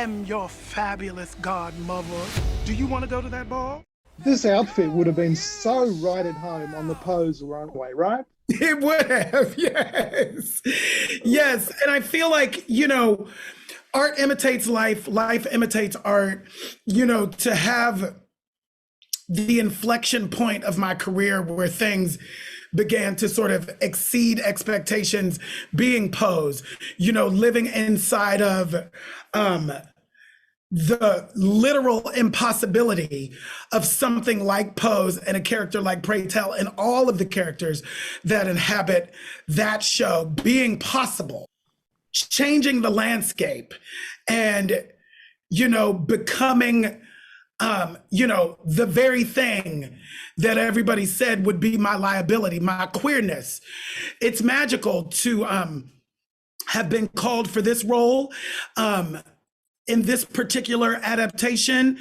am your fabulous godmother. Do you want to go to that ball? This outfit would have been so right at home on the Pose runway, right? It would have, yes. Yes, and I feel like, art imitates life, life imitates art. To have the inflection point of my career where things began to sort of exceed expectations, being Pose, living inside of the literal impossibility of something like Pose and a character like Pray Tell and all of the characters that inhabit that show being possible, changing the landscape and, becoming, the very thing that everybody said would be my liability, my queerness. It's magical to have been called for this role. In this particular adaptation,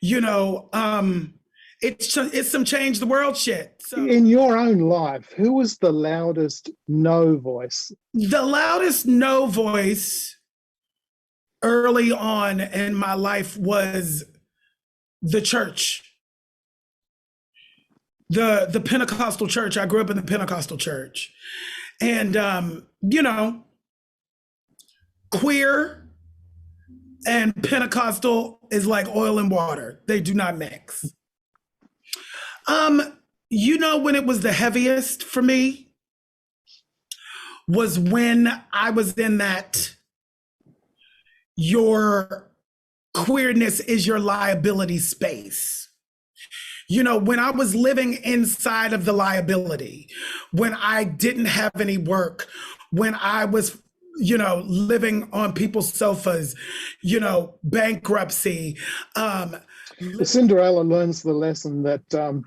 it's some change the world shit. So, in your own life, who was the loudest no voice? The loudest no voice early on in my life was the church. The Pentecostal church. I grew up in the Pentecostal church. And, queer and Pentecostal is like oil and water. They do not mix. When it was the heaviest for me was when I was in that your queerness is your liability space. When I was living inside of the liability, when I didn't have any work, when I was living on people's sofas, bankruptcy. Cinderella learns the lesson that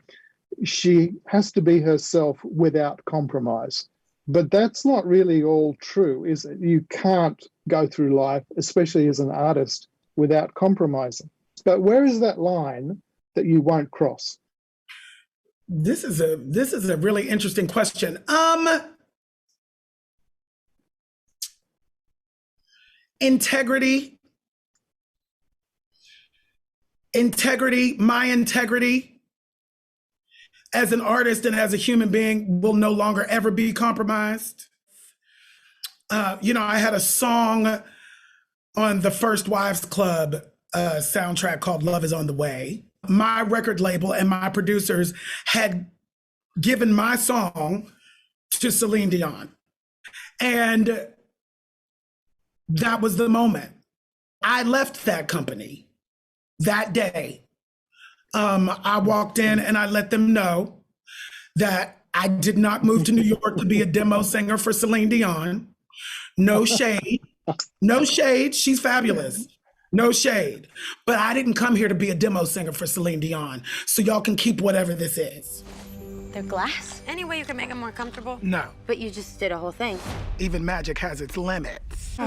she has to be herself without compromise. But that's not really all true, is it? You can't go through life, especially as an artist, without compromising. But where is that line that you won't cross? This is a really interesting question. Integrity, my integrity as an artist and as a human being will no longer ever be compromised. I had a song on the First Wives Club soundtrack called Love Is On the Way. My record label and my producers had given my song to Celine Dion. And that was the moment. I left that company that day. I walked in and I let them know that I did not move to New York to be a demo singer for Celine Dion. No shade. No shade. She's fabulous. No shade. But I didn't come here to be a demo singer for Celine Dion. So y'all can keep whatever this is. They're glass? Any way you can make them more comfortable? No. But you just did a whole thing. Even magic has its limits.